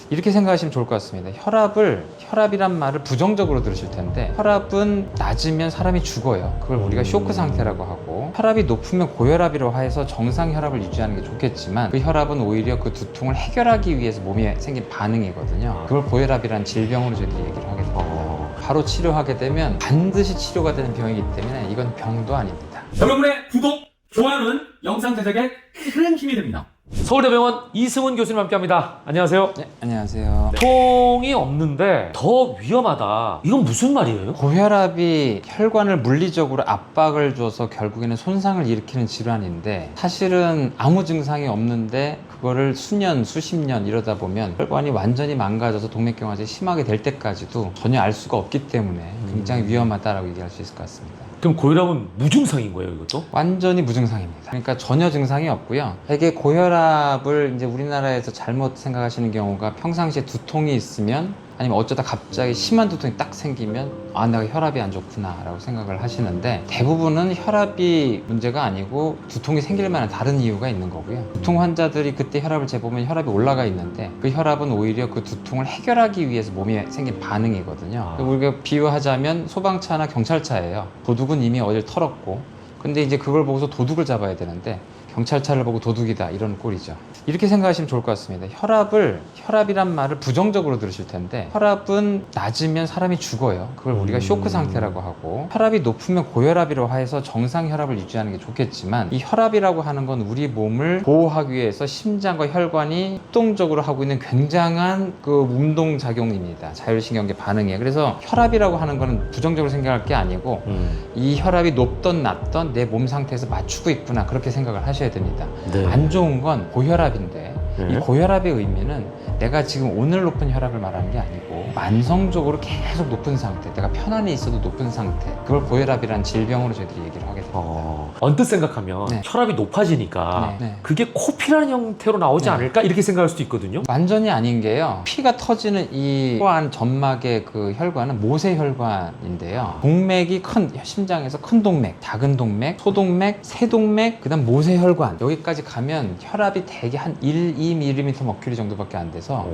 이렇게 생각하시면 좋을 것 같습니다. 혈압이란 말을 부정적으로 들으실 텐데, 혈압은 낮으면 사람이 죽어요. 그걸 우리가 쇼크 상태라고 하고, 혈압이 높으면 고혈압이라고 해서 정상 혈압을 유지하는 게 좋겠지만, 그 혈압은 오히려 그 두통을 해결하기 위해서 몸에 생긴 반응이거든요. 그걸 고혈압이라는 질병으로 저희들이 얘기를 하게 됩니다. 바로 치료하게 되면 반드시 치료가 되는 병이기 때문에 이건 병도 아닙니다. 여러분의 구독, 좋아요는 영상 제작에 큰 힘이 됩니다. 서울대병원 이승훈 교수님 함께합니다. 안녕하세요. 네, 안녕하세요. 통이 없는데 더 위험하다. 이건 무슨 말이에요? 고혈압이 혈관을 물리적으로 압박을 줘서 결국에는 손상을 일으키는 질환인데, 사실은 아무 증상이 없는데 그거를 수년, 수십 년 이러다 보면 혈관이 완전히 망가져서 동맥경화증이 심하게 될 때까지도 전혀 알 수가 없기 때문에 굉장히 위험하다라고 얘기할 수 있을 것 같습니다. 그럼 고혈압은 무증상인 거예요, 이것도? 완전히 무증상입니다. 그러니까 전혀 증상이 없고요. 되게 고혈압을 이제 우리나라에서 잘못 생각하시는 경우가, 평상시에 두통이 있으면, 아니면 어쩌다 갑자기 심한 두통이 딱 생기면 내가 혈압이 안 좋구나 라고 생각을 하시는데, 대부분은 혈압이 문제가 아니고 두통이 생길 만한 다른 이유가 있는 거고요. 두통 환자들이 그때 혈압을 재보면 혈압이 올라가 있는데, 그 혈압은 오히려 그 두통을 해결하기 위해서 몸에 생긴 반응이거든요. 우리가 비유하자면 소방차나 경찰차예요. 도둑은 이미 어딜 털었고, 근데 이제 그걸 보고서 도둑을 잡아야 되는데 경찰차를 보고 도둑이다, 이런 꼴이죠. 이렇게 생각하시면 좋을 것 같습니다. 혈압이란 말을 부정적으로 들으실 텐데, 혈압은 낮으면 사람이 죽어요. 그걸 우리가 쇼크 상태라고 하고, 혈압이 높으면 고혈압이라고 해서 정상 혈압을 유지하는 게 좋겠지만, 이 혈압이라고 하는 건 우리 몸을 보호하기 위해서 심장과 혈관이 협동적으로 하고 있는 굉장한 그 운동 작용입니다. 자율신경계 반응이에요. 그래서 혈압이라고 하는 거는 부정적으로 생각할 게 아니고, 이 혈압이 높던 낮던 내 몸 상태에서 맞추고 있구나, 그렇게 생각을 하셔야 됩니다. 네. 안 좋은 건 고혈압인데, 이 고혈압의 의미는 내가 지금 오늘 높은 혈압을 말하는 게 아니고, 만성적으로 계속 높은 상태, 내가 편안히 있어도 높은 상태, 그걸 고혈압이라는 질병으로 저희들이 얘기를 하게 됩니다. 언뜻 생각하면 네. 혈압이 높아지니까 네. 그게 코피라는 형태로 나오지 네. 않을까? 이렇게 생각할 수도 있거든요. 완전히 아닌 게요, 피가 터지는 이 혈관 점막의 그 혈관은 모세혈관인데요, 동맥이 심장에서 큰 동맥, 작은 동맥, 소동맥, 세동맥, 그 다음 모세혈관, 여기까지 가면 혈압이 대개 한 1-2mm 머큐리 정도밖에 안 돼서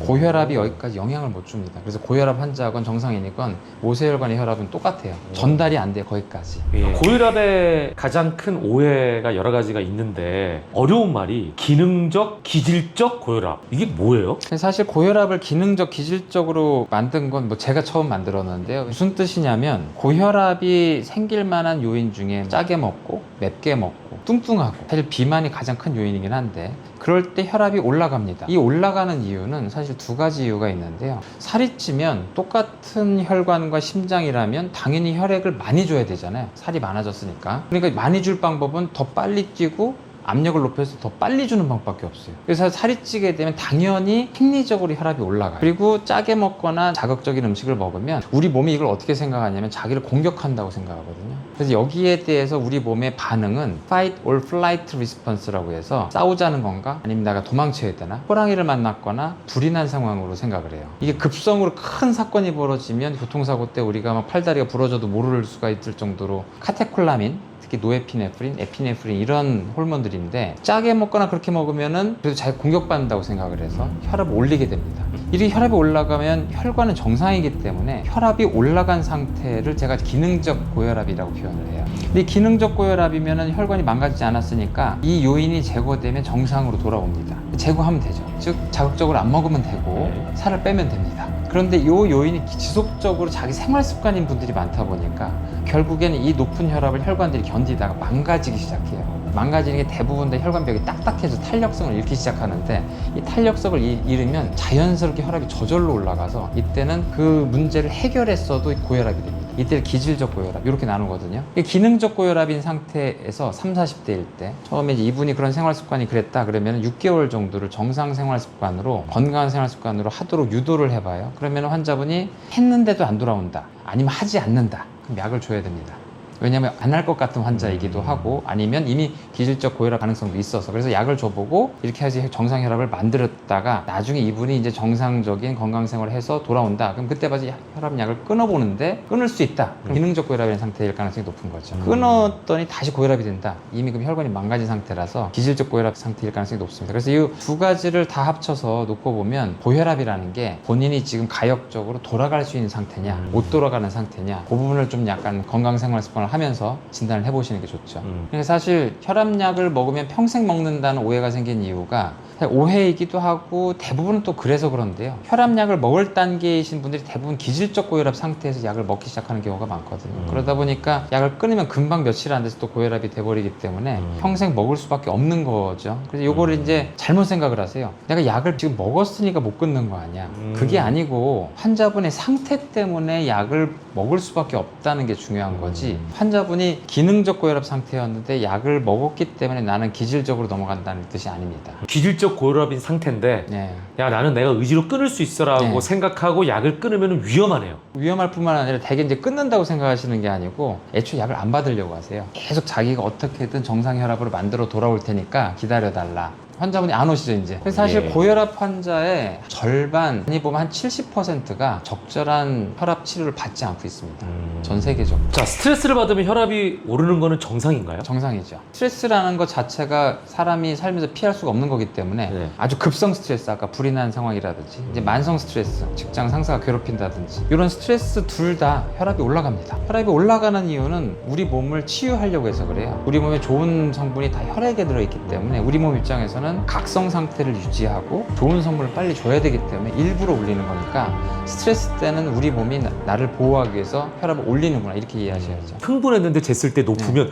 고혈압이 여기까지 영향을 못 줍니다. 그래서 고혈압 환자건 정상인이건 모세혈관의 혈압은 똑같아요. 전달이 안 돼요, 거기까지. 고혈압의 가장 큰 오해가 여러 가지가 있는데, 어려운 말이 기능적, 기질적 고혈압. 이게 뭐예요? 사실 고혈압을 기능적, 기질적으로 만든 건 제가 처음 만들었는데요. 무슨 뜻이냐면, 고혈압이 생길 만한 요인 중에 짜게 먹고 맵게 먹고 뚱뚱하고, 사실 비만이 가장 큰 요인이긴 한데, 그럴 때 혈압이 올라갑니다. 이 올라가는 이유는 사실 두 가지 이유가 있는데요. 살이 찌면 똑같은 혈관과 심장이라면 당연히 혈액을 많이 줘야 되잖아요. 살이 많아졌으니까. 그러니까 많이 줄 방법은 더 빨리 찌고 압력을 높여서 더 빨리 주는 방법밖에 없어요. 그래서 살이 찌게 되면 당연히 심리적으로 혈압이 올라가요. 그리고 짜게 먹거나 자극적인 음식을 먹으면 우리 몸이 이걸 어떻게 생각하냐면 자기를 공격한다고 생각하거든요. 그래서 여기에 대해서 우리 몸의 반응은 fight or flight response라고 해서, 싸우자는 건가? 아니면 내가 도망쳐야 되나? 호랑이를 만났거나 불이 난 상황으로 생각을 해요. 이게 급성으로 큰 사건이 벌어지면, 교통사고 때 우리가 막 팔다리가 부러져도 모를 수가 있을 정도로 카테콜라민, 노에피네프린, 에피네프린, 이런 호르몬들인데, 짜게 먹거나 그렇게 먹으면은 그래도 자기가 공격받는다고 생각을 해서 혈압을 올리게 됩니다. 이렇게 혈압이 올라가면 혈관은 정상이기 때문에 혈압이 올라간 상태를 제가 기능적 고혈압이라고 표현을 해요. 근데 기능적 고혈압이면은 혈관이 망가지지 않았으니까 이 요인이 제거되면 정상으로 돌아옵니다. 제거하면 되죠. 즉 자극적으로 안 먹으면 되고 살을 빼면 됩니다. 그런데 이 요인이 지속적으로 자기 생활 습관인 분들이 많다 보니까 결국에는 이 높은 혈압을 혈관들이 견디다가 망가지기 시작해요. 망가지는 게 대부분 다 혈관벽이 딱딱해져 탄력성을 잃기 시작하는데, 이 탄력성을 잃으면 자연스럽게 혈압이 저절로 올라가서 이때는 그 문제를 해결했어도 고혈압이 됩니다. 이때를 기질적 고혈압, 이렇게 나누거든요. 기능적 고혈압인 상태에서 30, 40대일 때 처음에 이제 이분이 그런 생활 습관이 그랬다 그러면 6개월 정도를 정상 생활 습관으로, 건강한 생활 습관으로 하도록 유도를 해봐요. 그러면 환자분이 했는데도 안 돌아온다, 아니면 하지 않는다, 그럼 약을 줘야 됩니다. 왜냐하면 안 할 것 같은 환자이기도 하고, 아니면 이미 기질적 고혈압 가능성도 있어서 그래서 약을 줘보고 이렇게 해서 정상 혈압을 만들었다가 나중에 이분이 이제 정상적인 건강 생활을 해서 돌아온다. 그럼 그때 봐서 혈압약을 끊어보는데 끊을 수 있다. 기능적 고혈압이라는 상태일 가능성이 높은 거죠. 끊었더니 다시 고혈압이 된다. 이미 그럼 혈관이 망가진 상태라서 기질적 고혈압 상태일 가능성이 높습니다. 그래서 이 두 가지를 다 합쳐서 놓고 보면 고혈압이라는 게 본인이 지금 가역적으로 돌아갈 수 있는 상태냐 못 돌아가는 상태냐 그 부분을 좀 약간 건강생활 습관을 하면서 진단을 해보시는 게 좋죠. 그러니까 사실 혈압약을 먹으면 평생 먹는다는 오해가 생긴 이유가 오해이기도 하고 대부분은 또 그래서 그런데요. 혈압약을 먹을 단계이신 분들이 대부분 기질적 고혈압 상태에서 약을 먹기 시작하는 경우가 많거든요. 그러다 보니까 약을 끊으면 금방 며칠 안 돼서 또 고혈압이 돼버리기 때문에 평생 먹을 수밖에 없는 거죠. 그래서 요거를 이제 잘못 생각을 하세요. 내가 약을 지금 먹었으니까 못 끊는 거 아니야. 그게 아니고 환자분의 상태 때문에 약을 먹을 수밖에 없다는 게 중요한 거지. 환자분이 기능적 고혈압 상태였는데 약을 먹었기 때문에 나는 기질적으로 넘어간다는 뜻이 아닙니다. 기질적 고혈압인 상태인데 네. 야 나는 내가 의지로 끊을 수 있어라고 네. 생각하고 약을 끊으면 위험하네요. 위험할 뿐만 아니라 대개 이제 끊는다고 생각하시는 게 아니고 애초에 약을 안 받으려고 하세요. 계속 자기가 어떻게든 정상 혈압으로 만들어 돌아올 테니까 기다려달라. 환자분이 안 오시죠 이제. 그래서 사실 예. 고혈압 환자의 절반, 많이 보면 한 70%가 적절한 혈압 치료를 받지 않고 있습니다. 전 세계적으로. 자, 스트레스를 받으면 혈압이 오르는 거는 정상인가요? 정상이죠. 스트레스라는 것 자체가 사람이 살면서 피할 수가 없는 거기 때문에 네. 아주 급성 스트레스, 아까 불이 난 상황이라든지 이제 만성 스트레스, 직장 상사가 괴롭힌다든지 이런 스트레스 둘 다 혈압이 올라갑니다. 혈압이 올라가는 이유는 우리 몸을 치유하려고 해서 그래요. 우리 몸에 좋은 성분이 다 혈액에 들어있기 때문에 우리 몸 입장에서는 각성 상태를 유지하고 좋은 성분을 빨리 줘야 되기 때문에 일부러 올리는 거니까 스트레스 때는 우리 몸이 나를 보호하기 위해서 혈압을 올리는구나 이렇게 이해하셔야죠. 흥분했는데 쟀을 때 높으면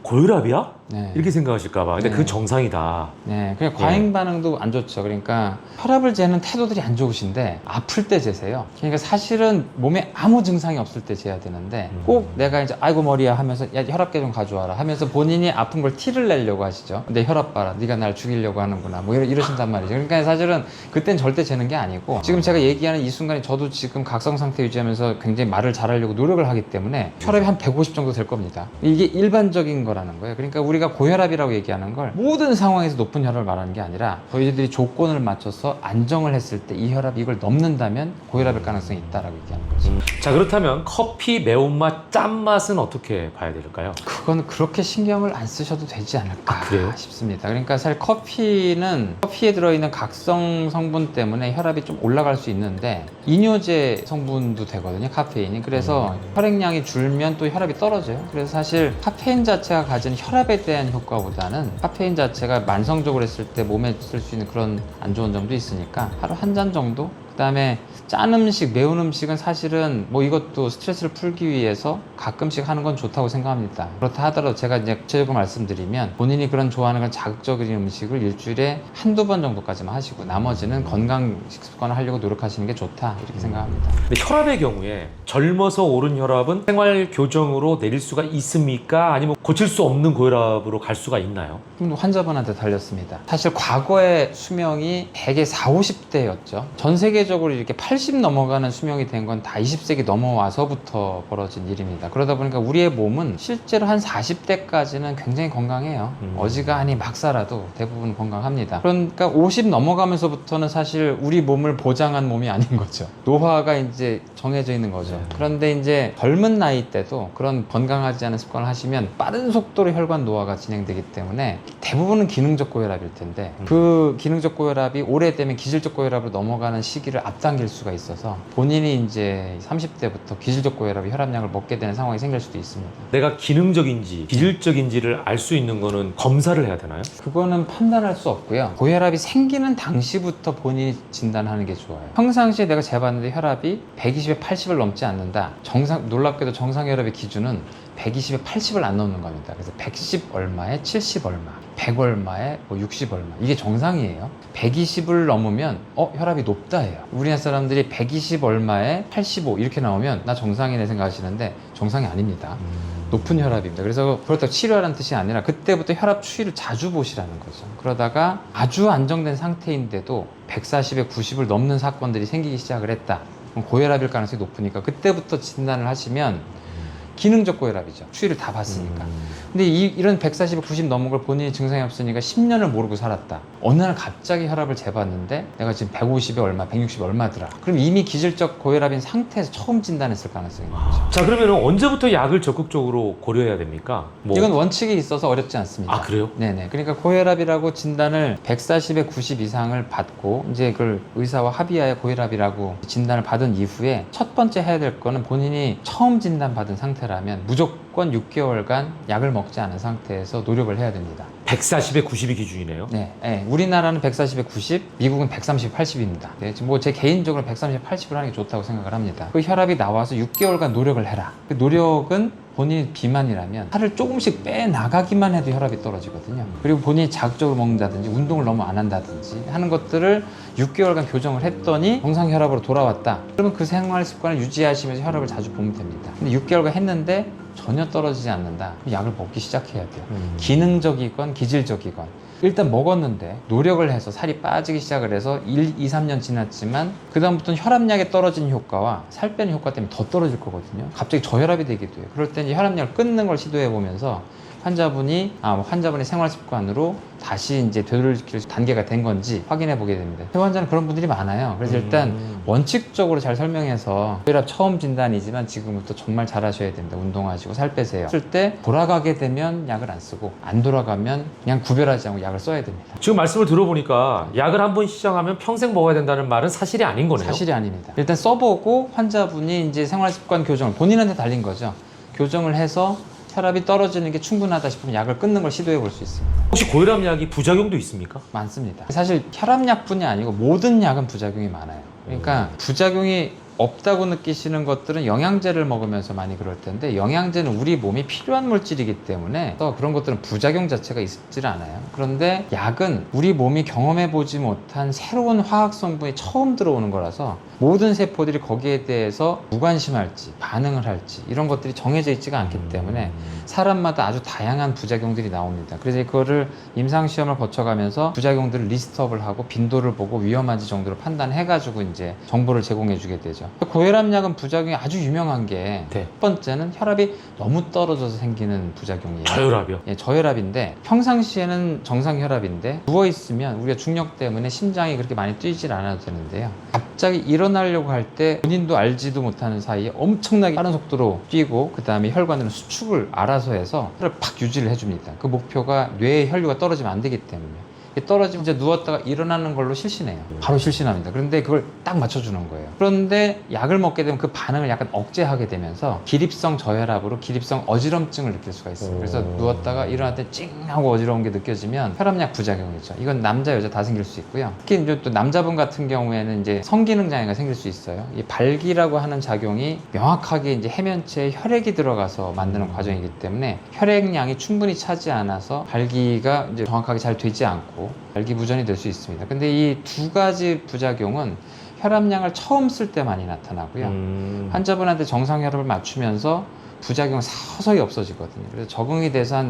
고혈압이야? 네. 이렇게 생각하실까봐. 근데 네. 그건 정상이다. 네, 그냥 과잉 반응도 안 좋죠. 그러니까 혈압을 재는 태도들이 안 좋으신데 아플 때 재세요. 그러니까 사실은 몸에 아무 증상이 없을 때 재야 되는데 꼭 내가 이제 아이고 머리야 하면서 야 혈압계 좀 가져와라 하면서 본인이 아픈 걸 티를 내려고 하시죠. 내 혈압 봐라, 네가 날 죽이려고 하는구나, 뭐 이러신단 말이죠. 그러니까 사실은 그땐 절대 재는 게 아니고 지금 제가 얘기하는 이 순간에 저도 지금 각성 상태 유지하면서 굉장히 말을 잘하려고 노력을 하기 때문에 혈압이 한 150 정도 될 겁니다. 이게 일반적인 거라는 거예요. 그러니까 우리가 고혈압이라고 얘기하는 걸 모든 상황에서 높은 혈압을 말하는 게 아니라 저희들이 조건을 맞춰서 안정을 했을 때 이 혈압이 이걸 넘는다면 고혈압일 가능성이 있다라고 얘기하는 거죠. 자, 그렇다면 커피 매운맛, 짠맛은 어떻게 봐야 될까요? 그건 그렇게 신경을 안 쓰셔도 되지 않을까 그래요? 싶습니다. 그러니까 사실 커피에 들어있는 각성 성분 때문에 혈압이 좀 올라갈 수 있는데 이뇨제 성분도 되거든요, 카페인이. 그래서 혈액량이 줄면 또 혈압이 떨어져요. 그래서 사실 카페인 자체가 가진 혈압에 대한 효과보다는 카페인 자체가 만성적으로 했을 때 몸에 쓸 수 있는 그런 안 좋은 점도 있으니까 하루 한 잔 정도? 그 다음에 짠 음식, 매운 음식은 사실은 뭐 이것도 스트레스를 풀기 위해서 가끔씩 하는 건 좋다고 생각합니다. 그렇다 하더라도 제가 이제 구체적으로 말씀드리면 본인이 그런 좋아하는 그런 자극적인 음식을 일주일에 한두 번 정도까지만 하시고 나머지는 건강 식습관을 하려고 노력하시는 게 좋다 이렇게 생각합니다. 근데 혈압의 경우에 젊어서 오른 혈압은 생활 교정으로 내릴 수가 있습니까? 아니면 고칠 수 없는 고혈압으로 갈 수가 있나요? 그럼 환자분한테 달렸습니다. 사실 과거의 수명이 대개 40, 50대였죠. 전 세계적으로 이렇게 80 넘어가는 수명이 된 건 다 20세기 넘어와서부터 벌어진 일입니다. 그러다 보니까 우리의 몸은 실제로 한 40대까지는 굉장히 건강해요. 어지간히 막 살아도 대부분 건강합니다. 그러니까 50 넘어가면서부터는 사실 우리 몸을 보장한 몸이 아닌 거죠. 노화가 이제 정해져 있는 거죠. 그런데 이제 젊은 나이 때도 그런 건강하지 않은 습관을 하시면 빠른 속도로 혈관 노화가 진행되기 때문에 대부분은 기능적 고혈압일 텐데 그 기능적 고혈압이 오래되면 기질적 고혈압으로 넘어가는 시기를 앞당길 수가 있어서 본인이 이제 30대부터 기질적 고혈압이 혈압약을 먹게 되는 상황이 생길 수도 있습니다. 내가 기능적인지 기질적인지를 알 수 있는 거는 검사를 해야 되나요? 그거는 판단할 수 없고요. 고혈압이 생기는 당시부터 본인이 진단하는 게 좋아요. 평상시에 내가 재봤는데 혈압이 120에 80을 넘지 않는다. 놀랍게도 정상 혈압의 기준은 120에 80을 안 넘는 겁니다. 그래서 110 얼마에 70 얼마, 100 얼마에 뭐 60 얼마 이게 정상이에요. 120을 넘으면 혈압이 높다예요. 우리나라 사람들이 120 얼마에 85 이렇게 나오면 나 정상이네 생각하시는데 정상이 아닙니다. 높은 혈압입니다. 그래서 그렇다고 치료하라는 뜻이 아니라 그때부터 혈압 추이를 자주 보시라는 거죠. 그러다가 아주 안정된 상태인데도 140에 90을 넘는 사건들이 생기기 시작을 했다. 그럼 고혈압일 가능성이 높으니까 그때부터 진단을 하시면 기능적 고혈압이죠. 추이를 다 봤으니까. 근데 이런 140에 90 넘은 걸 본인이 증상이 없으니까 10년을 모르고 살았다. 어느 날 갑자기 혈압을 재봤는데 내가 지금 150에 얼마, 160에 얼마더라. 그럼 이미 기질적 고혈압인 상태에서 처음 진단했을 가능성이 있는 거죠. 자, 그러면 언제부터 약을 적극적으로 고려해야 됩니까? 이건 원칙이 있어서 어렵지 않습니다. 아, 그래요? 네네. 그러니까 고혈압이라고 진단을 140에 90 이상을 받고 이제 그걸 의사와 합의하에 고혈압이라고 진단을 받은 이후에 첫 번째 해야 될 거는 본인이 처음 진단받은 상태라면 무조건 6개월간 약을 먹지 않은 상태에서 노력을 해야 됩니다. 140에 90이 기준이네요. 네, 네. 우리나라는 140에 90, 미국은 130, 80입니다. 네, 뭐 제 개인적으로 130, 80을 하는 게 좋다고 생각을 합니다. 그 혈압이 나와서 6개월간 노력을 해라. 그 노력은 본인이 비만이라면 살을 조금씩 빼나가기만 해도 혈압이 떨어지거든요. 그리고 본인이 자극적으로 먹는다든지 운동을 너무 안 한다든지 하는 것들을 6개월간 교정을 했더니 정상 혈압으로 돌아왔다. 그러면 그 생활 습관을 유지하시면서 혈압을 자주 보면 됩니다. 근데 6개월간 했는데 전혀 떨어지지 않는다. 그럼 약을 먹기 시작해야 돼요. 기능적이건 기질적이건. 일단 먹었는데 노력을 해서 살이 빠지기 시작을 해서 1, 2, 3년 지났지만 그 다음부터는 혈압약에 떨어지는 효과와 살 빼는 효과 때문에 더 떨어질 거거든요. 갑자기 저혈압이 되기도 해요. 그럴 때 이제 혈압약을 끊는 걸 시도해 보면서 환자분의 생활 습관으로 다시 이제 되돌릴 단계가 된 건지 확인해 보게 됩니다. 폐 환자는 그런 분들이 많아요. 그래서 일단 원칙적으로 잘 설명해서 혈압 처음 진단이지만 지금부터 정말 잘 하셔야 됩니다. 운동하시고 살 빼세요. 쓸 때 돌아가게 되면 약을 안 쓰고 안 돌아가면 그냥 구별하지 않고 약을 써야 됩니다. 지금 말씀을 들어보니까 약을 한번 시작하면 평생 먹어야 된다는 말은 사실이 아닌 거네요. 사실이 아닙니다. 일단 써보고 환자분이 이제 생활 습관 교정을 본인한테 달린 거죠. 교정을 해서 혈압이 떨어지는 게 충분하다 싶으면 약을 끊는 걸 시도해 볼 수 있습니다. 혹시 고혈압 약이 부작용도 있습니까? 많습니다. 사실 혈압약뿐이 아니고 모든 약은 부작용이 많아요. 그러니까 부작용이 없다고 느끼시는 것들은 영양제를 먹으면서 많이 그럴 텐데 영양제는 우리 몸이 필요한 물질이기 때문에 또 그런 것들은 부작용 자체가 있질 않아요. 그런데 약은 우리 몸이 경험해보지 못한 새로운 화학 성분이 처음 들어오는 거라서 모든 세포들이 거기에 대해서 무관심할지 반응을 할지 이런 것들이 정해져 있지가 않기 때문에 사람마다 아주 다양한 부작용들이 나옵니다. 그래서 그거를 임상시험을 거쳐가면서 부작용들을 리스트업을 하고 빈도를 보고 위험한지 정도를 판단해가지고 이제 정보를 제공해 주게 되죠. 고혈압약은 부작용이 아주 유명한 게 첫 번째는 혈압이 너무 떨어져서 생기는 부작용이에요. 저혈압이요? 예, 저혈압인데 평상시에는 정상 혈압인데 누워있으면 우리가 중력 때문에 심장이 그렇게 많이 뛰질 않아도 되는데요. 갑자기 일어나려고 할 때 본인도 알지도 못하는 사이에 엄청나게 빠른 속도로 뛰고 그 다음에 혈관으로 수축을 알아서 해서 혈을 팍 유지를 해줍니다. 그 목표가 뇌의 혈류가 떨어지면 안 되기 때문에. 떨어지면 이제 누웠다가 일어나는 걸로 실신해요. 바로 실신합니다. 그런데 그걸 딱 맞춰주는 거예요. 그런데 약을 먹게 되면 그 반응을 약간 억제하게 되면서 기립성 저혈압으로 기립성 어지럼증을 느낄 수가 있어요. 그래서 누웠다가 일어날 때 찡 하고 어지러운 게 느껴지면 혈압약 부작용이죠. 이건 남자 여자 다 생길 수 있고요. 특히 이제 또 남자분 같은 경우에는 이제 성기능 장애가 생길 수 있어요. 이 발기라고 하는 작용이 명확하게 이제 해면체에 혈액이 들어가서 만드는 과정이기 때문에 혈액량이 충분히 차지 않아서 발기가 이제 정확하게 잘 되지 않고 발기부전이 될 수 있습니다. 근데 이 두 가지 부작용은 혈압약을 처음 쓸 때 많이 나타나고요. 환자분한테 정상 혈압을 맞추면서 부작용은 서서히 없어지거든요. 그래서 적응이 돼서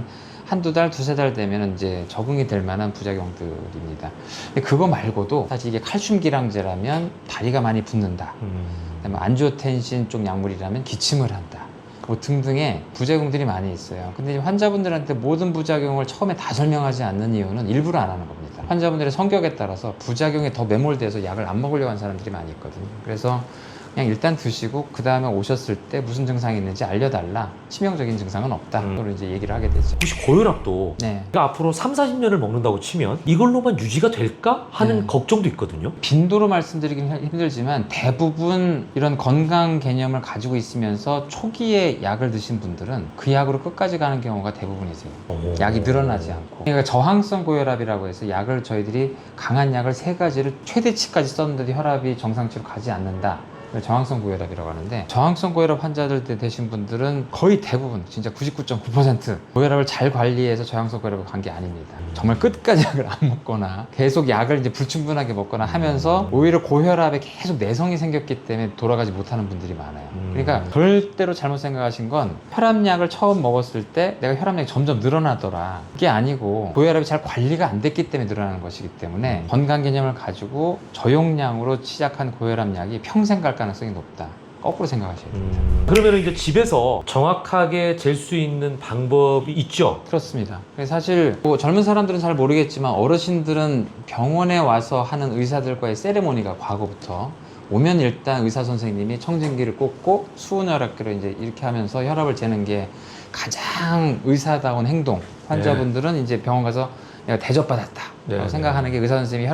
한두 달, 두세 달 되면 이제 적응이 될 만한 부작용들입니다. 근데 그거 말고도 사실 이게 칼슘 기량제라면 다리가 많이 붓는다. 그다음에 안지오텐신 쪽 약물이라면 기침을 한다. 뭐 등등의 부작용들이 많이 있어요. 근데 환자분들한테 모든 부작용을 처음에 다 설명하지 않는 이유는 일부러 안 하는 겁니다. 환자분들의 성격에 따라서 부작용에 더 매몰돼서 약을 안 먹으려고 하는 사람들이 많이 있거든요. 그래서 그냥 일단 드시고 그 다음에 오셨을 때 무슨 증상이 있는지 알려달라. 치명적인 증상은 없다. 그걸 이제 얘기를 하게 되죠. 혹시 고혈압도 네. 그러니까 앞으로 3, 40년을 먹는다고 치면 이걸로만 유지가 될까 하는 네. 걱정도 있거든요. 빈도로 말씀드리긴 힘들지만 대부분 이런 건강 개념을 가지고 있으면서 초기에 약을 드신 분들은 그 약으로 끝까지 가는 경우가 대부분이세요. 약이 늘어나지 않고. 그러니까 저항성 고혈압이라고 해서 약을 저희들이 강한 약을 3가지를 최대치까지 썼는데도 혈압이 정상치로 가지 않는다. 저항성 고혈압이라고 하는데 저항성 고혈압 환자들 때 되신 분들은 거의 대부분 진짜 99.9% 고혈압을 잘 관리해서 저항성 고혈압을 간 게 아닙니다. 정말 끝까지 약을 안 먹거나 계속 약을 이제 불충분하게 먹거나 하면서 오히려 고혈압에 계속 내성이 생겼기 때문에 돌아가지 못하는 분들이 많아요. 그러니까 절대로 잘못 생각하신 건 혈압약을 처음 먹었을 때 내가 혈압약이 점점 늘어나더라. 그게 아니고 고혈압이 잘 관리가 안 됐기 때문에 늘어나는 것이기 때문에 건강 개념을 가지고 저용량으로 시작한 고혈압약이 평생 갈 가능성이 높다. 거꾸로 생각하셔야 됩니다. 그러면 이제 집에서 정확하게 잴 수 있는 방법이 있죠? 그렇습니다. 그래서 사실 뭐 젊은 사람들은 잘 모르겠지만 어르신들은 병원에 와서 하는 의사들과의 세레모니가 과거부터 오면 일단 의사 선생님이 청진기를 꽂고 수은혈압계를 이제 이렇게 하면서 혈압을 재는 게 가장 의사다운 행동. 환자분들은 이제 병원 가서 내가 대접받았다 라고 생각하는 게 의사 선생님이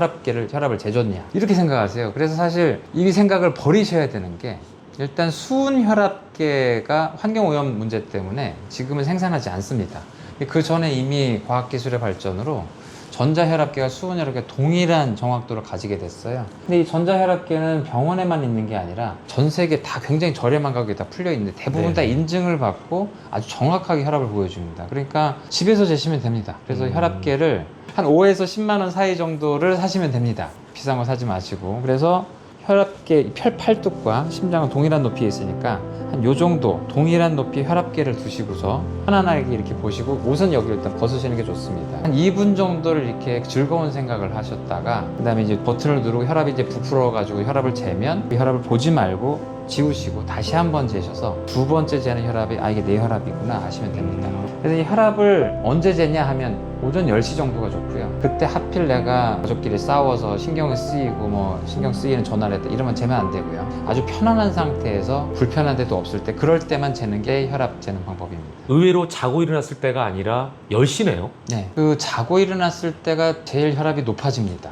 혈압을 재줬냐 이렇게 생각하세요. 그래서 사실 이 생각을 버리셔야 되는 게 일단 수은혈압계가 환경오염 문제 때문에 지금은 생산하지 않습니다. 그 전에 이미 과학기술의 발전으로 전자혈압계와 수은혈압계 동일한 정확도를 가지게 됐어요. 근데 이 전자혈압계는 병원에만 있는 게 아니라 전 세계 다 굉장히 저렴한 가격에 다 풀려 있는데 대부분 다 인증을 받고 아주 정확하게 혈압을 보여줍니다. 그러니까 집에서 재시면 됩니다. 그래서 혈압계를 한 5에서 10만 원 사이 정도를 사시면 됩니다. 비싼 거 사지 마시고. 그래서 혈압계 팔뚝과 심장은 동일한 높이에 있으니까 한 요 정도 동일한 높이의 혈압계를 두시고서 편안하게 이렇게 보시고 옷은 여기를 일단 벗으시는 게 좋습니다. 한 2분 정도를 이렇게 즐거운 생각을 하셨다가 그 다음에 이제 버튼을 누르고 혈압이 이제 부풀어 가지고 혈압을 재면 그 혈압을 보지 말고 지우시고 다시 한번 재셔서 두 번째 재는 혈압이 이게 내 혈압이구나 하시면 됩니다. 그래서 이 혈압을 언제 재냐 하면 오전 10시 정도가 좋고요. 그때 하필 내가 가족끼리 싸워서 신경이 쓰이고 뭐 신경 쓰이는 전화를 했다 이러면 재면 안 되고요. 아주 편안한 상태에서 불편한 데도 없을 때 그럴 때만 재는 게 혈압 재는 방법입니다. 의외로 자고 일어났을 때가 아니라 10시네요? 네, 그 자고 일어났을 때가 제일 혈압이 높아집니다.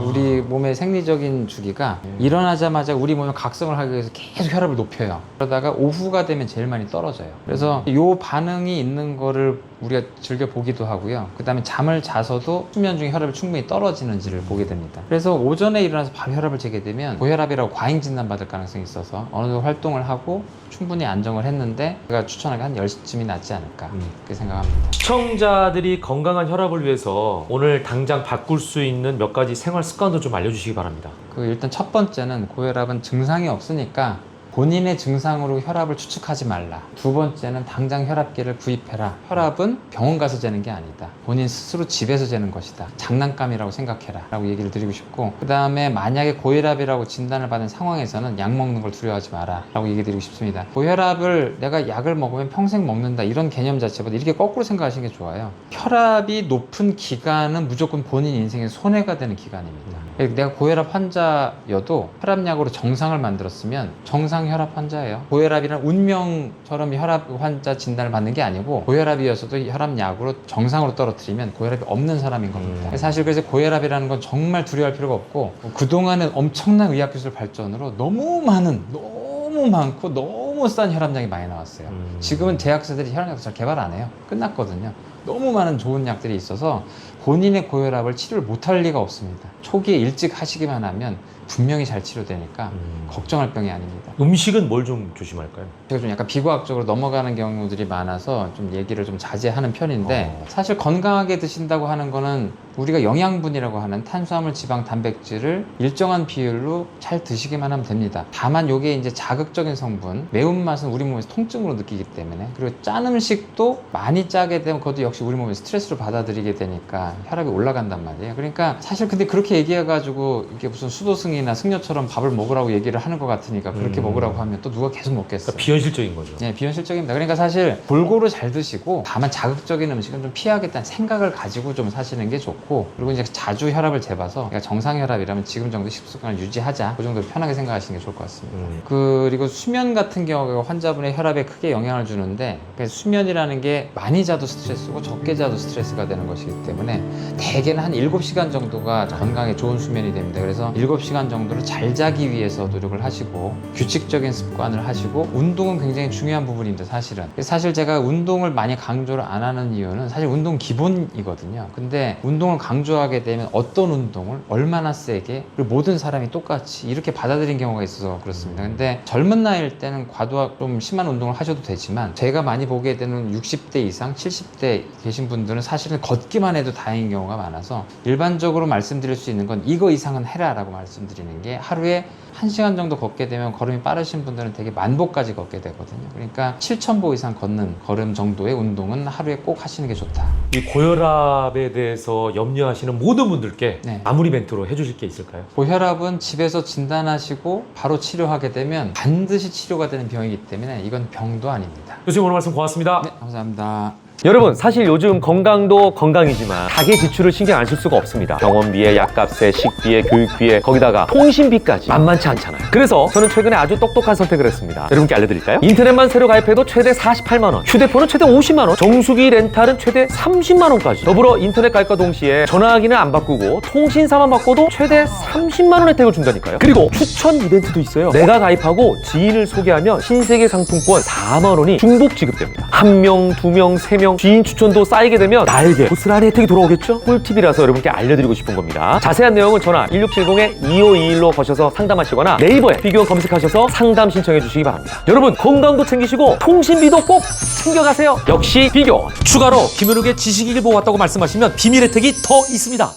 우리 몸의 생리적인 주기가 일어나자마자 우리 몸의 각성을 하기 위해서 계속 혈압을 높여요. 그러다가 오후가 되면 제일 많이 떨어져요. 그래서 이 반응이 있는 거를 우리가 즐겨 보기도 하고요. 그 다음에 잠을 자서도 수면 중에 혈압이 충분히 떨어지는지를 보게 됩니다. 그래서 오전에 일어나서 바로 혈압을 재게 되면 고혈압이라고 과잉 진단 받을 가능성이 있어서 어느 정도 활동을 하고 충분히 안정을 했는데 제가 추천하기 한 10시쯤이 낫지 않을까 그렇게 생각합니다. 시청자들이 건강한 혈압을 위해서 오늘 당장 바꿀 수 있는 몇 가지 생활 습관도 좀 알려주시기 바랍니다. 일단 첫 번째는 고혈압은 증상이 없으니까 본인의 증상으로 혈압을 추측하지 말라. 두 번째는 당장 혈압계를 구입해라. 혈압은 병원 가서 재는 게 아니다. 본인 스스로 집에서 재는 것이다. 장난감이라고 생각해라 라고 얘기를 드리고 싶고, 그 다음에 만약에 고혈압이라고 진단을 받은 상황에서는 약 먹는 걸 두려워하지 마라 라고 얘기 드리고 싶습니다. 고혈압을 내가 약을 먹으면 평생 먹는다 이런 개념 자체보다 이렇게 거꾸로 생각하시는 게 좋아요. 혈압이 높은 기간은 무조건 본인 인생에 손해가 되는 기간입니다. 내가 고혈압 환자여도 혈압약으로 정상을 만들었으면 정상 혈압 환자예요. 고혈압이란 운명처럼 혈압 환자 진단을 받는 게 아니고 고혈압이어서도 혈압약으로 정상으로 떨어뜨리면 고혈압이 없는 사람인 겁니다. 사실 그래서 고혈압이라는 건 정말 두려워할 필요가 없고, 그동안은 엄청난 의학기술 발전으로 너무 많고 너무 싼 혈압약이 많이 나왔어요. 지금은 제약사들이 혈압약을 잘 개발 안 해요. 끝났거든요. 너무 많은 좋은 약들이 있어서 본인의 고혈압을 치료를 못할 리가 없습니다. 초기에 일찍 하시기만 하면 분명히 잘 치료되니까 걱정할 병이 아닙니다. 음식은 뭘 좀 조심할까요? 제가 좀 약간 비과학적으로 넘어가는 경우들이 많아서 좀 얘기를 좀 자제하는 편인데, 사실 건강하게 드신다고 하는 거는 우리가 영양분이라고 하는 탄수화물, 지방, 단백질을 일정한 비율로 잘 드시기만 하면 됩니다. 다만 이게 이제 자극적인 성분, 매운맛은 우리 몸에서 통증으로 느끼기 때문에, 그리고 짠 음식도 많이 짜게 되면 그것도 역시 우리 몸에 스트레스로 받아들이게 되니까 혈압이 올라간단 말이에요. 그러니까 사실 근데 그렇게 얘기해가지고 이게 무슨 수도승이나 승려처럼 밥을 먹으라고 얘기를 하는 것 같으니까 그렇게 먹으라고 하면 또 누가 계속 먹겠어요. 그러니까 비현실적인 거죠. 네, 비현실적입니다. 그러니까 사실 골고루 잘 드시고 다만 자극적인 음식은 좀 피하겠다는 생각을 가지고 좀 사시는 게 좋고, 그리고 이제 자주 혈압을 재봐서 내가 정상 혈압이라면 지금 정도 식습관을 유지하자, 그 정도 편하게 생각하시는 게 좋을 것 같습니다. 그리고 수면 같은 경우가 환자분의 혈압에 크게 영향을 주는데, 수면이라는 게 많이 자도 스트레스고 적게 자도 스트레스가 되는 것이기 때문에 대개는 한 7시간 정도가 건강에 좋은 수면이 됩니다. 그래서 7시간 정도를 잘 자기 위해서 노력을 하시고 규칙적인 습관을 하시고, 운동은 굉장히 중요한 부분인데 사실 제가 운동을 많이 강조를 안 하는 이유는 사실 운동 기본이거든요. 근데 운동을 강조하게 되면 어떤 운동을 얼마나 세게, 그리고 모든 사람이 똑같이 이렇게 받아들인 경우가 있어서 그렇습니다. 근데 젊은 나이일 때는 과도한 좀 심한 운동을 하셔도 되지만, 제가 많이 보게 되는 60대 이상 70대 계신 분들은 사실은 걷기만 해도 다행인 경우가 많아서 일반적으로 말씀드릴 수 있는 건 이거 이상은 해라 라고 말씀드리는 게 하루에 1시간 정도 걷게 되면 걸음이 빠르신 분들은 되게 1000보까지 걷게 되거든요. 그러니까 7000보 이상 걷는 걸음 정도의 운동은 하루에 꼭 하시는 게 좋다. 이 고혈압에 대해서 염려하시는 모든 분들께 네. 마무리 멘트로 해주실 게 있을까요? 고혈압은 집에서 진단하시고 바로 치료하게 되면 반드시 치료가 되는 병이기 때문에 이건 병도 아닙니다. 교수님 오늘 말씀 고맙습니다. 네, 감사합니다. 여러분, 사실 요즘 건강도 건강이지만 가게 지출을 신경 안 쓸 수가 없습니다. 병원비에, 약값에, 식비에, 교육비에, 거기다가 통신비까지 만만치 않잖아요. 그래서 저는 최근에 아주 똑똑한 선택을 했습니다. 여러분께 알려드릴까요? 인터넷만 새로 가입해도 최대 48만 원, 휴대폰은 최대 50만 원, 정수기 렌탈은 최대 30만 원까지. 더불어 인터넷 가입과 동시에 전화기는 안 바꾸고 통신사만 바꿔도 최대 30만 원 혜택을 준다니까요. 그리고 추천 이벤트도 있어요. 내가 가입하고 지인을 소개하면 신세계 상품권 4만 원이 중복 지급됩니다. 1명, 2명, 3명 지인 추천도 쌓이게 되면 나에게 고스란히 혜택이 돌아오겠죠? 꿀팁이라서 여러분께 알려드리고 싶은 겁니다. 자세한 내용은 전화 1670-2521로 거셔서 상담하시거나 네이버에 비교원 검색하셔서 상담 신청해 주시기 바랍니다. 여러분, 건강도 챙기시고 통신비도 꼭 챙겨가세요. 역시 비교원. 추가로 김현욱의 지식일보 왔다고 말씀하시면 비밀 혜택이 더 있습니다.